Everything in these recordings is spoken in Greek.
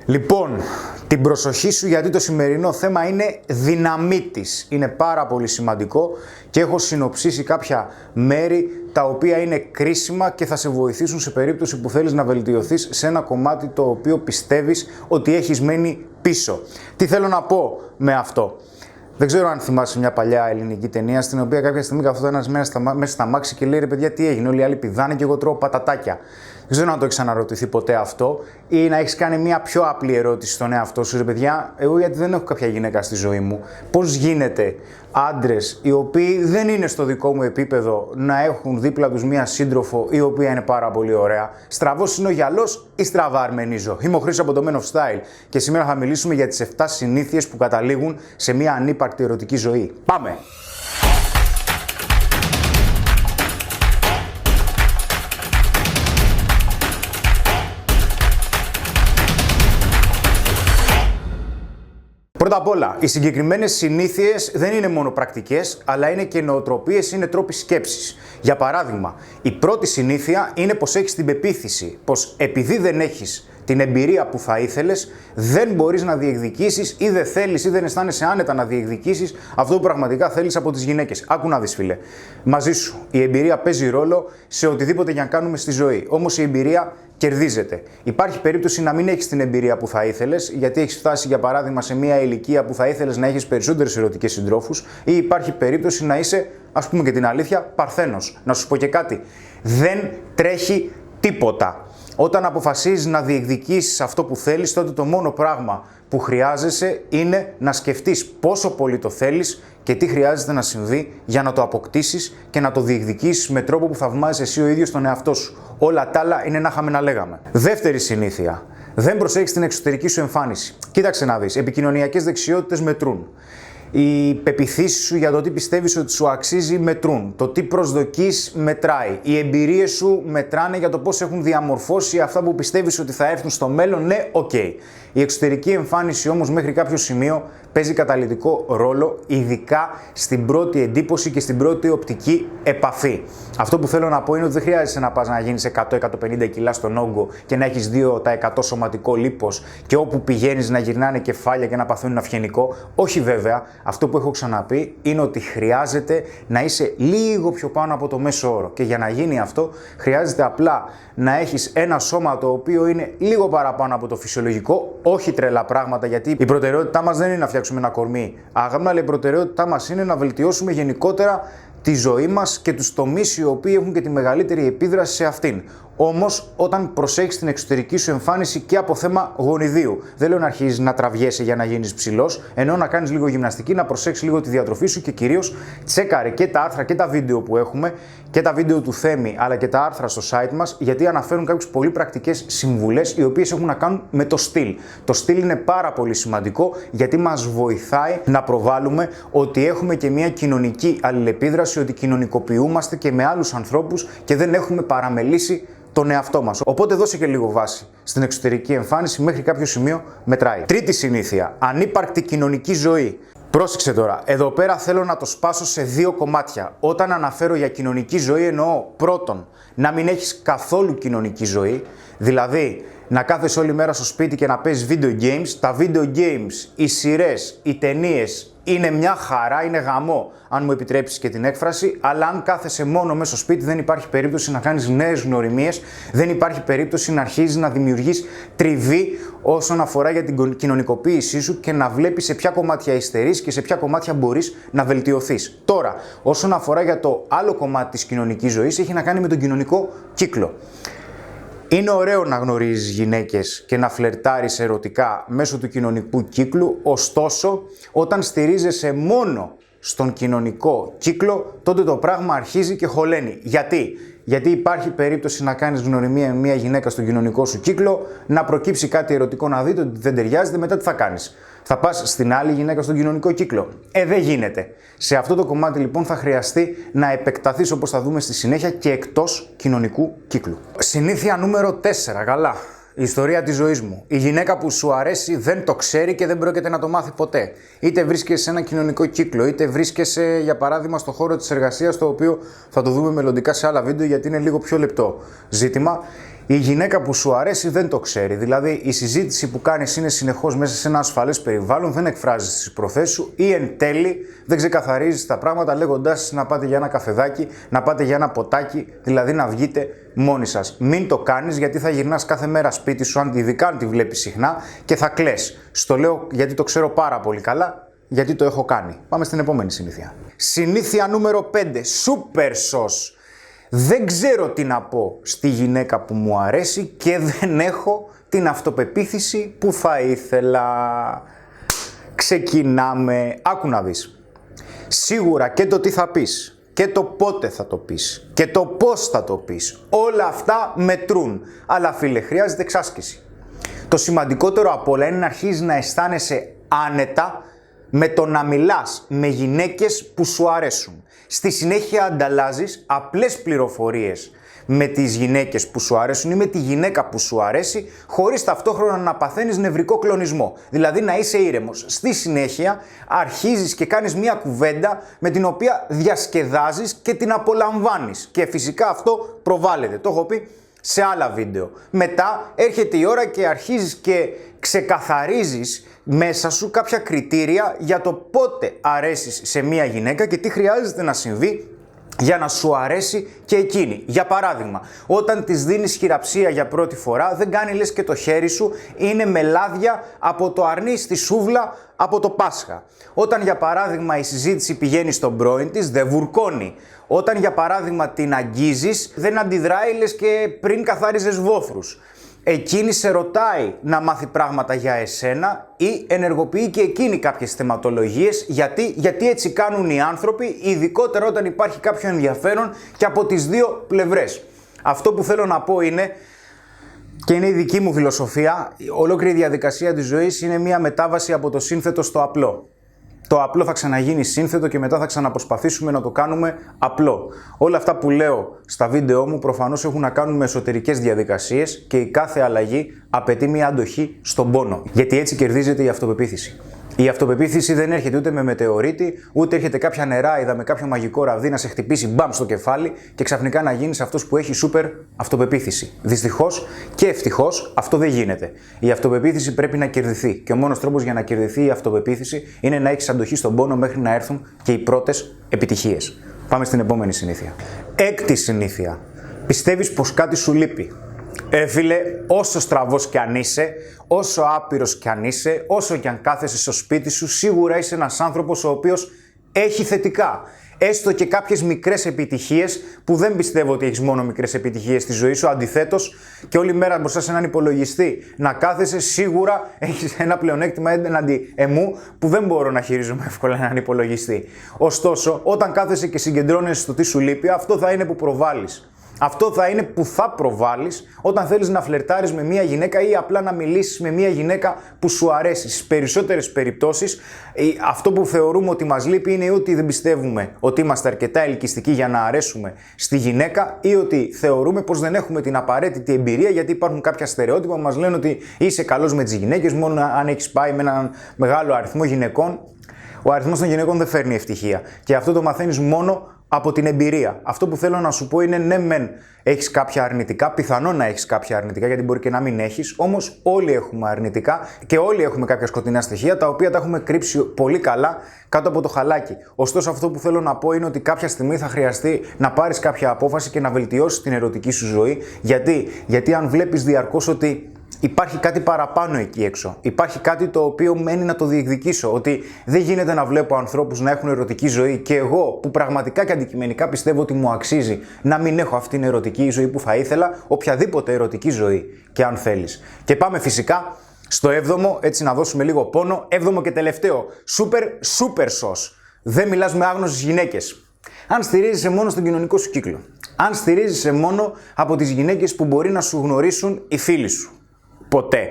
Λοιπόν, την προσοχή σου γιατί το σημερινό θέμα είναι δυναμίτης. Είναι πάρα πολύ σημαντικό και έχω συνοψίσει κάποια μέρη τα οποία είναι κρίσιμα και θα σε βοηθήσουν σε περίπτωση που θέλεις να βελτιωθείς σε ένα κομμάτι το οποίο πιστεύεις ότι έχεις μένει πίσω. Τι θέλω να πω με αυτό? Δεν ξέρω αν θυμάσαι μια παλιά ελληνική ταινία στην οποία κάποια στιγμή καθόταν ένας μέσα στα μάξι και λέει: ρε παιδιά, τι έγινε? Όλοι οι άλλοι πηδάνε και εγώ τρώω πατατάκια. Δεν ξέρω αν το έχεις αναρωτηθεί ποτέ αυτό ή να έχεις κάνει μια πιο απλή ερώτηση στον εαυτό σου: ρε παιδιά, εγώ γιατί δεν έχω κάποια γυναίκα στη ζωή μου, πώς γίνεται άντρες οι οποίοι δεν είναι στο δικό μου επίπεδο να έχουν δίπλα τους μια σύντροφο η οποία είναι πάρα πολύ ωραία? Στραβός είναι ο γυαλός ή στραβά αρμενίζω? Είμαι ο Χρήστος από το Men of Style και σήμερα θα μιλήσουμε για τις 7 συνήθειες που καταλήγουν σε μια ανύπαρκτη ερωτική ζωή. Πάμε! Πρώτα απ' όλα, οι συγκεκριμένες συνήθειες δεν είναι μόνο πρακτικές, αλλά είναι και νοοτροπίες, είναι τρόποι σκέψης. Για παράδειγμα, η πρώτη συνήθεια είναι πως έχεις την πεποίθηση πως επειδή δεν έχεις την εμπειρία που θα ήθελες, δεν μπορείς να διεκδικήσεις ή δεν θέλεις ή δεν αισθάνεσαι άνετα να διεκδικήσεις αυτό που πραγματικά θέλεις από τις γυναίκες. Άκου να δεις, φίλε. Μαζί σου η εμπειρία παίζει ρόλο σε οτιδήποτε για να κάνουμε στη ζωή. Όμως η εμπειρία κερδίζεται. Υπάρχει περίπτωση να μην έχεις την εμπειρία που θα ήθελες, γιατί έχεις φτάσει για παράδειγμα σε μια ηλικία που θα ήθελες να έχεις περισσότερες ερωτικές συντρόφους, ή υπάρχει περίπτωση να είσαι, ας πούμε και την αλήθεια, παρθένος. Να σου πω και κάτι. Δεν τρέχει τίποτα. Όταν αποφασίζεις να διεκδικήσεις αυτό που θέλεις, τότε το μόνο πράγμα που χρειάζεσαι είναι να σκεφτείς πόσο πολύ το θέλεις και τι χρειάζεται να συμβεί για να το αποκτήσεις και να το διεκδικήσεις με τρόπο που θαυμάζεις εσύ ο ίδιος τον εαυτό σου. Όλα τα άλλα είναι να είχαμε να λέγαμε. Δεύτερη συνήθεια. Δεν προσέχεις την εξωτερική σου εμφάνιση. Κοίταξε να δεις. Επικοινωνιακές δεξιότητες μετρούν. Οι πεποιθήσεις σου για το τι πιστεύεις ότι σου αξίζει μετρούν. Το τι προσδοκείς μετράει. Οι εμπειρίες σου μετράνε για το πώς έχουν διαμορφώσει αυτά που πιστεύεις ότι θα έρθουν στο μέλλον. Ναι, οκ. Η εξωτερική εμφάνιση όμως μέχρι κάποιο σημείο παίζει καταλυτικό ρόλο, ειδικά στην πρώτη εντύπωση και στην πρώτη οπτική επαφή. Αυτό που θέλω να πω είναι ότι δεν χρειάζεσαι να πας να γίνεις 100-150 κιλά στον όγκο και να έχεις 2% σωματικό λίπος και όπου πηγαίνεις να γυρνάνε κεφάλια και να παθαίνουν αυγενικό. Όχι βέβαια, αυτό που έχω ξαναπεί είναι ότι χρειάζεται να είσαι λίγο πιο πάνω από το μέσο όρο και για να γίνει αυτό χρειάζεται απλά να έχεις ένα σώμα το οποίο είναι λίγο παραπάνω από το φυσιολογικό, όχι τρελά πράγματα, γιατί η προτεραιότητά μας δεν είναι να φτιάξουμε ένα κορμί άγαμνα, αλλά η προτεραιότητά μας είναι να βελτιώσουμε γενικότερα τη ζωή μας και τους τομείς οι οποίοι έχουν και τη μεγαλύτερη επίδραση σε αυτήν. Όμως, όταν προσέχεις την εξωτερική σου εμφάνιση και από θέμα γονιδίου, δεν λέω να αρχίζεις να τραβιέσαι για να γίνεις ψηλός, ενώ να κάνεις λίγο γυμναστική, να προσέξεις λίγο τη διατροφή σου και κυρίως τσέκαρε και τα άρθρα και τα βίντεο που έχουμε και τα βίντεο του Θέμη αλλά και τα άρθρα στο site μας, γιατί αναφέρουν κάποιες πολύ πρακτικές συμβουλές οι οποίες έχουν να κάνουν με το στυλ. Το στυλ είναι πάρα πολύ σημαντικό γιατί μας βοηθάει να προβάλλουμε ότι έχουμε και μια κοινωνική αλληλεπίδραση, ότι κοινωνικοποιούμαστε και με άλλους ανθρώπους και δεν έχουμε παραμελήσει τον εαυτό μας. Οπότε δώσε και λίγο βάση στην εξωτερική εμφάνιση, μέχρι κάποιο σημείο μετράει. Τρίτη συνήθεια. Ανύπαρκτη κοινωνική ζωή. Πρόσεξε τώρα, εδώ πέρα θέλω να το σπάσω σε 2 κομμάτια. Όταν αναφέρω για κοινωνική ζωή εννοώ πρώτον να μην έχεις καθόλου κοινωνική ζωή, δηλαδή να κάθεσαι όλη μέρα στο σπίτι και να παίζεις video games. Τα video games, οι σειρές, οι ταινίες είναι μια χαρά, είναι γαμό, αν μου επιτρέψεις και την έκφραση, αλλά αν κάθεσαι μόνο μέσα στο σπίτι δεν υπάρχει περίπτωση να κάνεις νέες γνωριμίες, δεν υπάρχει περίπτωση να αρχίζεις να δημιουργείς τριβή όσον αφορά για την κοινωνικοποίησή σου και να βλέπεις σε ποια κομμάτια υστερείς και σε ποια κομμάτια μπορείς να βελτιωθείς. Τώρα, όσον αφορά για το άλλο κομμάτι της κοινωνικής ζωής, έχει να κάνει με τον κοινωνικό κύκλο. Είναι ωραίο να γνωρίζεις γυναίκες και να φλερτάρεις ερωτικά μέσω του κοινωνικού κύκλου, ωστόσο όταν στηρίζεσαι μόνο στον κοινωνικό κύκλο, τότε το πράγμα αρχίζει και χωλαίνει. Γιατί υπάρχει περίπτωση να κάνεις γνωριμία με μια γυναίκα στον κοινωνικό σου κύκλο, να προκύψει κάτι ερωτικό, να δείτε ότι δεν ταιριάζεται, μετά τι θα κάνεις? Θα πας στην άλλη γυναίκα στον κοινωνικό κύκλο? Δεν γίνεται. Σε αυτό το κομμάτι λοιπόν θα χρειαστεί να επεκταθείς, όπως θα δούμε στη συνέχεια, και εκτός κοινωνικού κύκλου. Συνήθεια νούμερο 4. Καλά. Η ιστορία της ζωής μου. Η γυναίκα που σου αρέσει δεν το ξέρει και δεν πρόκειται να το μάθει ποτέ. Είτε βρίσκεσαι σε ένα κοινωνικό κύκλο, είτε βρίσκεσαι για παράδειγμα στο χώρο της εργασίας, το οποίο θα το δούμε μελλοντικά σε άλλα βίντεο γιατί είναι λίγο πιο λεπτό ζήτημα. Η γυναίκα που σου αρέσει δεν το ξέρει. Δηλαδή, η συζήτηση που κάνεις είναι συνεχώς μέσα σε ένα ασφαλές περιβάλλον, δεν εκφράζεις τις προθέσεις σου ή εν τέλει δεν ξεκαθαρίζεις τα πράγματα λέγοντάς να πάτε για ένα καφεδάκι, να πάτε για ένα ποτάκι, δηλαδή να βγείτε μόνοι σας. Μην το κάνεις γιατί θα γυρνάς κάθε μέρα σπίτι σου, ειδικά αν τη βλέπεις συχνά και θα κλαις. Στο λέω γιατί το ξέρω πάρα πολύ καλά, γιατί το έχω κάνει. Πάμε στην επόμενη συνήθεια. Συνήθεια νούμερο 5. Super sauce. Δεν ξέρω τι να πω στη γυναίκα που μου αρέσει και δεν έχω την αυτοπεποίθηση που θα ήθελα. Ξεκινάμε. Άκου να δεις. Σίγουρα και το τι θα πεις και το πότε θα το πεις και το πώς θα το πεις, όλα αυτά μετρούν. Αλλά φίλε, χρειάζεται εξάσκηση. Το σημαντικότερο απ' όλα είναι να αρχίσεις να αισθάνεσαι άνετα με το να μιλάς με γυναίκες που σου αρέσουν. Στη συνέχεια ανταλλάζεις απλές πληροφορίες με τις γυναίκες που σου αρέσουν ή με τη γυναίκα που σου αρέσει, χωρίς ταυτόχρονα να παθαίνεις νευρικό κλονισμό. Δηλαδή να είσαι ήρεμος. Στη συνέχεια αρχίζεις και κάνεις μια κουβέντα με την οποία διασκεδάζεις και την απολαμβάνεις. Και φυσικά αυτό προβάλλεται. Το έχω πει σε άλλα βίντεο. Μετά έρχεται η ώρα και αρχίζεις και ξεκαθαρίζεις μέσα σου κάποια κριτήρια για το πότε αρέσεις σε μία γυναίκα και τι χρειάζεται να συμβεί για να σου αρέσει και εκείνη. Για παράδειγμα, όταν της δίνεις χειραψία για πρώτη φορά, δεν κάνει λες και το χέρι σου είναι με λάδια από το αρνί στη σούβλα από το Πάσχα. Όταν για παράδειγμα η συζήτηση πηγαίνει στον πρώην της, δεν βουρκώνει. Όταν για παράδειγμα την αγγίζεις, δεν αντιδράει λες και πριν καθάριζες βόθρους. Εκείνη σε ρωτάει να μάθει πράγματα για εσένα ή ενεργοποιεί και εκείνη κάποιες θεματολογίες. Γιατί έτσι κάνουν οι άνθρωποι, ειδικότερα όταν υπάρχει κάποιο ενδιαφέρον και από τις δύο πλευρές. Αυτό που θέλω να πω είναι, και είναι η δική μου φιλοσοφία, ολόκληρη η διαδικασία της ζωής είναι μια μετάβαση από το σύνθετο στο απλό. Το απλό θα ξαναγίνει σύνθετο και μετά θα ξαναπροσπαθήσουμε να το κάνουμε απλό. Όλα αυτά που λέω στα βίντεό μου προφανώς έχουν να κάνουν με εσωτερικές διαδικασίες και η κάθε αλλαγή απαιτεί μια αντοχή στον πόνο. Γιατί έτσι κερδίζεται η αυτοπεποίθηση. Η αυτοπεποίθηση δεν έρχεται ούτε με μετεωρίτη, ούτε έρχεται κάποια νεράιδα με κάποιο μαγικό ραβδί να σε χτυπήσει μπαμ στο κεφάλι και ξαφνικά να γίνεις αυτός που έχει σούπερ αυτοπεποίθηση. Δυστυχώς και ευτυχώς αυτό δεν γίνεται. Η αυτοπεποίθηση πρέπει να κερδιθεί και ο μόνος τρόπος για να κερδιθεί η αυτοπεποίθηση είναι να έχεις αντοχή στον πόνο μέχρι να έρθουν και οι πρώτες επιτυχίες. Πάμε στην επόμενη συνήθεια. Έκτη συνήθεια. Πιστεύεις πως κάτι σου λείπει. Φίλε, όσο στραβός κι αν είσαι, όσο άπειρος κι αν είσαι, όσο κι αν κάθεσαι στο σπίτι σου, σίγουρα είσαι ένας άνθρωπος ο οποίος έχει θετικά. Έστω και κάποιες μικρές επιτυχίες, που δεν πιστεύω ότι έχεις μόνο μικρές επιτυχίες στη ζωή σου, αντιθέτως και όλη μέρα μπροστά σε έναν υπολογιστή να κάθεσαι, σίγουρα έχεις ένα πλεονέκτημα έναντι εμού που δεν μπορώ να χειρίζομαι εύκολα έναν υπολογιστή. Ωστόσο, όταν κάθεσαι και συγκεντρώνεσαι στο τι σου λείπει, αυτό θα είναι που προβάλλεις. Αυτό θα είναι που θα προβάλλεις όταν θέλεις να φλερτάρεις με μια γυναίκα ή απλά να μιλήσεις με μια γυναίκα που σου αρέσει. Στις περισσότερες περιπτώσεις, αυτό που θεωρούμε ότι μας λείπει είναι ότι δεν πιστεύουμε ότι είμαστε αρκετά ελκυστικοί για να αρέσουμε στη γυναίκα ή ότι θεωρούμε πως δεν έχουμε την απαραίτητη εμπειρία γιατί υπάρχουν κάποια στερεότυπα που μας λένε ότι είσαι καλός με τις γυναίκες μόνο αν έχεις πάει με έναν μεγάλο αριθμό γυναικών. Ο αριθμός των γυναικών δεν φέρνει ευτυχία και αυτό το μαθαίνεις μόνο από την εμπειρία. Αυτό που θέλω να σου πω είναι ναι μεν έχεις κάποια αρνητικά, πιθανόν να έχεις κάποια αρνητικά γιατί μπορεί και να μην έχεις, όμως όλοι έχουμε αρνητικά και όλοι έχουμε κάποια σκοτεινά στοιχεία τα οποία τα έχουμε κρύψει πολύ καλά κάτω από το χαλάκι. Ωστόσο αυτό που θέλω να πω είναι ότι κάποια στιγμή θα χρειαστεί να πάρεις κάποια απόφαση και να βελτιώσεις την ερωτική σου ζωή. Γιατί αν βλέπεις διαρκώς ότι υπάρχει κάτι παραπάνω εκεί έξω. Υπάρχει κάτι το οποίο μένει να το διεκδικήσω. Ότι δεν γίνεται να βλέπω ανθρώπους να έχουν ερωτική ζωή και εγώ που πραγματικά και αντικειμενικά πιστεύω ότι μου αξίζει να μην έχω αυτήν την ερωτική ζωή που θα ήθελα, οποιαδήποτε ερωτική ζωή και αν θέλεις. Και πάμε φυσικά στο 7ο, έτσι να δώσουμε λίγο πόνο. 7ο και τελευταίο. Super sauce. Δεν μιλάς με άγνωστες γυναίκες. Αν στηρίζεσαι μόνο στον κοινωνικό σου κύκλο. Αν στηρίζεσαι μόνο από τις γυναίκες που μπορεί να σου γνωρίσουν οι φίλοι σου. Ποτέ.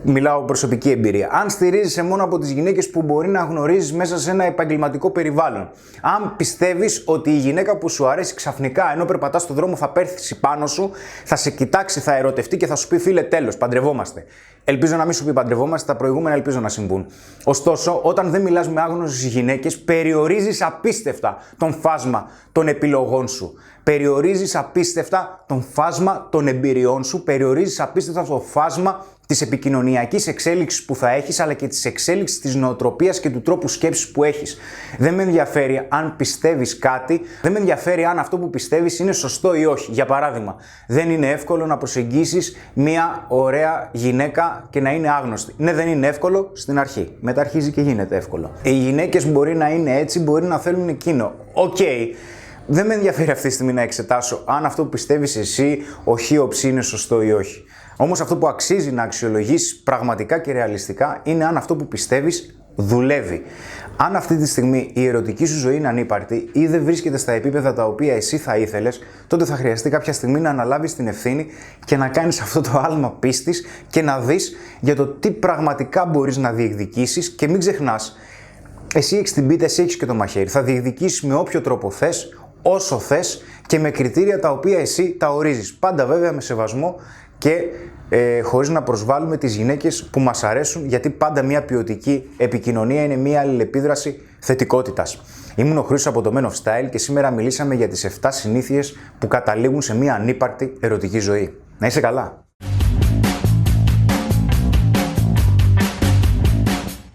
Μιλάω προσωπική εμπειρία. Αν στηρίζεσαι μόνο από τις γυναίκες που μπορεί να γνωρίζεις μέσα σε ένα επαγγελματικό περιβάλλον. Αν πιστεύεις ότι η γυναίκα που σου αρέσει ξαφνικά ενώ περπατάς στον δρόμο θα πέρθει πάνω σου, θα σε κοιτάξει, θα ερωτευτεί και θα σου πει φίλε τέλος, παντρευόμαστε. Ελπίζω να μην σου πει παντρευόμαστε, τα προηγούμενα ελπίζω να συμβούν. Ωστόσο, όταν δεν μιλάς με άγνωστες γυναίκες, περιορίζεις απίστευτα τον φάσμα των επιλογών σου. Περιορίζεις απίστευτα τον φάσμα των εμπειριών σου, περιορίζεις απίστευτα το φάσμα της επικοινωνιακής εξέλιξης που θα έχεις, αλλά και της εξέλιξης της νοοτροπίας και του τρόπου σκέψης που έχεις. Δεν με ενδιαφέρει αν πιστεύεις κάτι, δεν με ενδιαφέρει αν αυτό που πιστεύεις είναι σωστό ή όχι. Για παράδειγμα, δεν είναι εύκολο να προσεγγίσεις μια ωραία γυναίκα και να είναι άγνωστη. Ναι, δεν είναι εύκολο στην αρχή. Μετά αρχίζει και γίνεται εύκολο. Οι γυναίκες μπορεί να είναι έτσι, μπορεί να θέλουν εκείνο. Οκ. Δεν με ενδιαφέρει αυτή τη στιγμή να εξετάσω αν αυτό που πιστεύεις εσύ, ο χ-οψ είναι σωστό ή όχι. Όμως αυτό που αξίζει να αξιολογήσεις πραγματικά και ρεαλιστικά είναι αν αυτό που πιστεύεις δουλεύει. Αν αυτή τη στιγμή η ερωτική σου ζωή είναι ανύπαρκτη ή δεν βρίσκεται στα επίπεδα τα οποία εσύ θα ήθελες, τότε θα χρειαστεί κάποια στιγμή να αναλάβεις την ευθύνη και να κάνεις αυτό το άλμα πίστης και να δεις για το τι πραγματικά μπορείς να διεκδικήσεις και μην ξεχνάς, εσύ έχεις την πίτα, εσύ έχεις και το μαχαίρι. Θα διεκδικήσεις με όποιο τρόπο θες, όσο θες και με κριτήρια τα οποία εσύ τα ορίζεις. Πάντα βέβαια με σεβασμό και χωρίς να προσβάλλουμε τις γυναίκες που μας αρέσουν, γιατί πάντα μια ποιοτική επικοινωνία είναι μια αλληλεπίδραση θετικότητας. Ήμουν ο Χρήστος από το Men of Style και σήμερα μιλήσαμε για τις 7 συνήθειες που καταλήγουν σε μια ανύπαρκτη ερωτική ζωή. Να είσαι καλά!